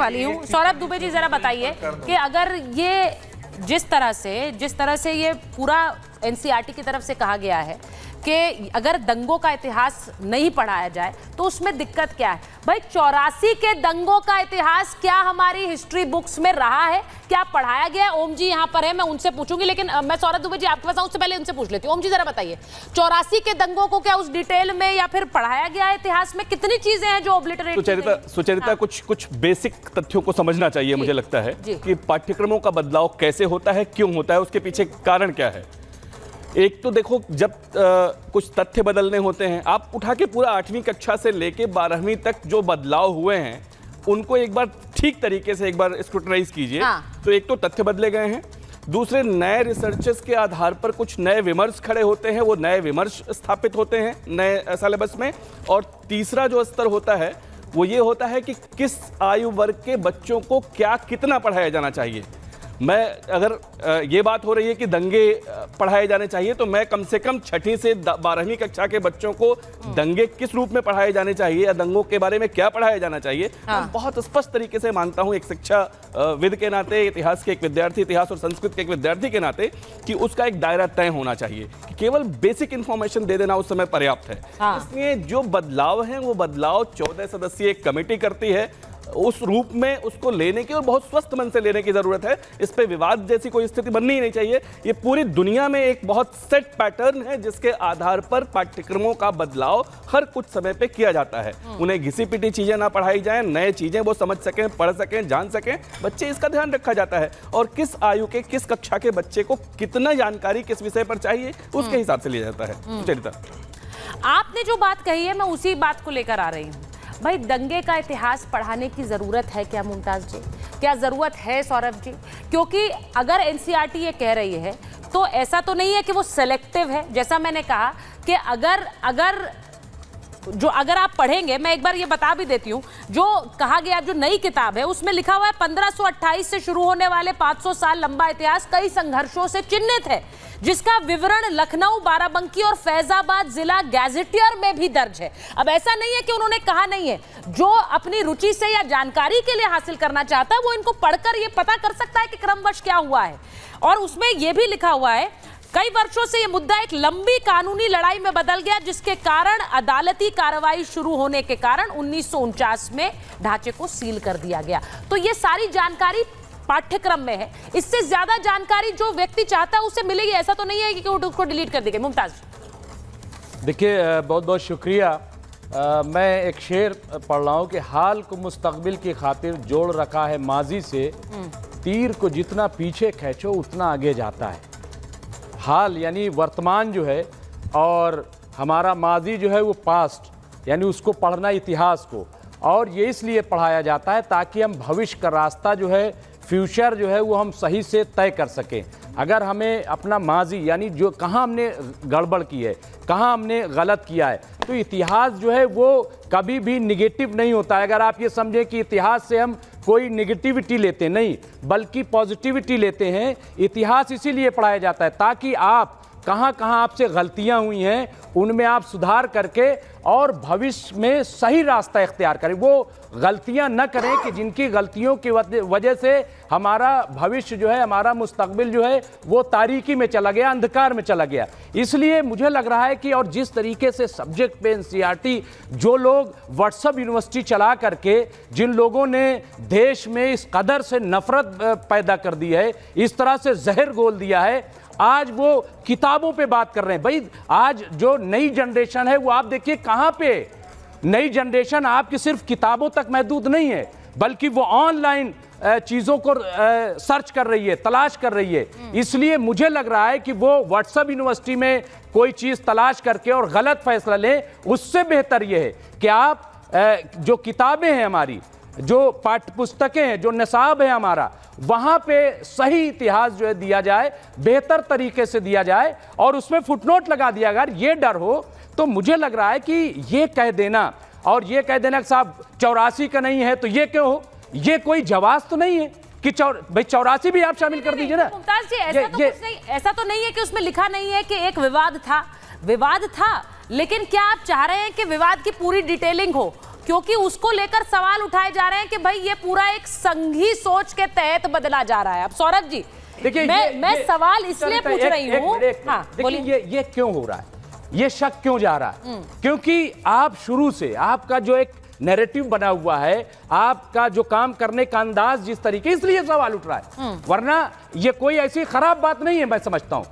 वाली हूँ। सौरभ दुबे जी जरा बताइए कि अगर ये जिस तरह से ये पूरा एनसीईआरटी की तरफ से कहा गया है कि अगर दंगों का इतिहास नहीं पढ़ाया जाए तो उसमें दिक्कत क्या है? भाई 84 के दंगों का इतिहास क्या हमारी हिस्ट्री बुक्स में रहा है? क्या पढ़ाया गया है? ओम जी यहाँ पर है, मैं उनसे पूछूंगी, लेकिन मैं सौरभ दुबे जी आपके पास आऊं उससे पहले उनसे पूछ लेती हूँ। ओम जी जरा बताइए, 84 के दंगों को क्या उस डिटेल में या फिर पढ़ाया गया है इतिहास में? कितनी चीजें हैं जो ऑब्लिटरेट? सुचरिता, कुछ बेसिक तथ्यों को समझना चाहिए। मुझे लगता है कि पाठ्यक्रमों का बदलाव कैसे होता है, क्यों होता है, उसके पीछे कारण क्या है। एक तो देखो, जब कुछ तथ्य बदलने होते हैं, आप उठा के पूरा 8वीं कक्षा से लेके 12वीं तक जो बदलाव हुए हैं उनको एक बार ठीक तरीके से एक बार स्क्रूटनाइज कीजिए। तो एक तो तथ्य बदले गए हैं, दूसरे नए रिसर्चेस के आधार पर कुछ नए विमर्श खड़े होते हैं, वो नए विमर्श स्थापित होते हैं नए सिलेबस में, और तीसरा जो स्तर होता है वो ये होता है कि किस आयु वर्ग के बच्चों को क्या कितना पढ़ाया जाना चाहिए। मैं अगर ये बात हो रही है कि दंगे पढ़ाए जाने चाहिए, तो मैं कम से कम 6वीं से 12वीं कक्षा के बच्चों को दंगे किस रूप में पढ़ाए जाने चाहिए या दंगों के बारे में क्या पढ़ाया जाना चाहिए, मैं बहुत स्पष्ट तरीके से मानता हूं एक शिक्षा विद के नाते, इतिहास के एक विद्यार्थी, इतिहास और संस्कृत के एक विद्यार्थी के नाते, कि उसका एक दायरा तय होना चाहिए कि केवल बेसिक इंफॉर्मेशन दे देना उस समय पर्याप्त है। इसलिए जो बदलाव है वो बदलाव 14 सदस्यीय एक कमेटी करती है, उस रूप में उसको लेने की और बहुत स्वस्थ मन से लेने की जरूरत है। इस पे विवाद जैसी कोई स्थिति बननी ही नहीं चाहिए। ये पूरी दुनिया में एक बहुत सेट पैटर्न है जिसके आधार पर पाठ्यक्रमों का बदलाव हर कुछ समय पे किया जाता है। उन्हें घिसी पिटी चीजें ना पढ़ाई जाएं, नए चीजें वो समझ सकें, पढ़ सकें, जान सकें, बच्चे इसका ध्यान रखा जाता है। और किस आयु के किस कक्षा के बच्चे को कितना जानकारी किस विषय पर चाहिए उसके हिसाब से लिया जाता है। सुचरिता, आपने जो बात कही है मैं उसी बात को लेकर आ रही हूँ। भाई दंगे का इतिहास पढ़ाने की ज़रूरत है क्या मुमताज़ जी? क्या ज़रूरत है सौरभ जी? क्योंकि अगर एनसीईआरटी ये कह रही है तो ऐसा तो नहीं है कि वो सेलेक्टिव है। जैसा मैंने कहा कि अगर आप पढ़ेंगे, मैं एक बार ये बता भी देती हूँ, जो कहा गया जो नई किताब है उसमें लिखा हुआ है 1528 से शुरू होने वाले 500 साल लंबा इतिहास कई संघर्षों से चिन्हित है, जिसका विवरण लखनऊ, बाराबंकी और फैजाबाद जिला गैजेटियर में भी दर्ज है। अब ऐसा नहीं है कि उन्होंने कहा नहीं है, जो अपनी रुचि से या जानकारी के लिए हासिल करना चाहता है वो इनको पढ़कर ये पता कर सकता है कि क्रमवश क्या हुआ है। और उसमें यह भी लिखा हुआ है कई वर्षों से यह मुद्दा एक लंबी कानूनी लड़ाई में बदल गया, जिसके कारण अदालती कार्रवाई शुरू होने के कारण 1949 में ढांचे को सील कर दिया गया। तो ये सारी जानकारी पाठ्यक्रम में है। इससे ज्यादा जानकारी जो व्यक्ति चाहता है उसे मिलेगी, ऐसा तो नहीं है कि उसको डिलीट कर देंगे। मुमताज, देखिए बहुत बहुत शुक्रिया। मैं एक शेर पढ़ रहा हूँ कि हाल को मुस्तकबिल की खातिर जोड़ रखा है माजी से, तीर को जितना पीछे खींचो उतना आगे जाता है। हाल यानी वर्तमान जो है और हमारा माजी जो है वो पास्ट, यानी उसको पढ़ना इतिहास को, और ये इसलिए पढ़ाया जाता है ताकि हम भविष्य का रास्ता जो है, फ्यूचर जो है वो हम सही से तय कर सकें। अगर हमें अपना माजी यानी जो कहाँ हमने गड़बड़ की है, कहाँ हमने गलत किया है, तो इतिहास जो है वो कभी भी निगेटिव नहीं होता है। अगर आप ये समझें कि इतिहास से हम कोई निगेटिविटी लेते नहीं बल्कि पॉजिटिविटी लेते हैं, इतिहास इसीलिए पढ़ाया जाता है ताकि आप कहाँ कहाँ आपसे गलतियाँ हुई हैं उनमें आप सुधार करके और भविष्य में सही रास्ता इख्तियार करें। वो गलतियाँ न करें कि जिनकी गलतियों की वजह से हमारा भविष्य जो है, हमारा मुस्तकबिल जो है वो तारीकी में चला गया, अंधकार में चला गया। इसलिए मुझे लग रहा है कि और जिस तरीके से सब्जेक्ट पे एनसीईआरटी, जो लोग व्हाट्सएप यूनिवर्सिटी चला करके जिन लोगों ने देश में इस कदर से नफरत पैदा कर दी है, इस तरह से जहर घोल दिया है, आज वो किताबों पे बात कर रहे हैं। भाई आज जो नई जनरेशन है वो आप देखिए कहाँ पे, नई जनरेशन आपकी सिर्फ किताबों तक महदूद नहीं है बल्कि वो ऑनलाइन चीज़ों को सर्च कर रही है, तलाश कर रही है। इसलिए मुझे लग रहा है कि वो व्हाट्सएप यूनिवर्सिटी में कोई चीज़ तलाश करके और गलत फैसला लें, उससे बेहतर ये है कि आप जो किताबें हैं हमारी, जो पाठ्य पुस्तकें हैं, जो निसाब है हमारा, वहाँ पे सही इतिहास जो है दिया जाए, बेहतर तरीके से दिया जाए और उसमें फुटनोट लगा दिया। अगर ये डर हो तो मुझे लग रहा है कि ये कह देना और ये कह देना कि साहब 84 का नहीं है तो ये क्यों हो, ये कोई जवाब तो नहीं है कि भाई 84 भी आप शामिल कर दीजिए ना। मुमताज जी, ऐसा तो नहीं है कि उसमें लिखा नहीं है कि एक विवाद था, लेकिन क्या आप चाह रहे हैं कि विवाद की पूरी डिटेलिंग हो? क्योंकि उसको लेकर सवाल उठाए जा रहे हैं कि भाई ये पूरा एक संघी सोच के तहत बदला जा रहा है। अब सौरभ जी देखिए, मैं सवाल इसलिए पूछ रही हूँ, देखिए ये क्यों हो रहा है, ये शक क्यों जा रहा है? क्योंकि आप शुरू से आपका जो एक नैरेटिव बना हुआ है, आपका जो काम करने का अंदाज जिस तरीके, इसलिए सवाल उठ रहा है, वरना ये कोई ऐसी खराब बात नहीं है। मैं समझता हूं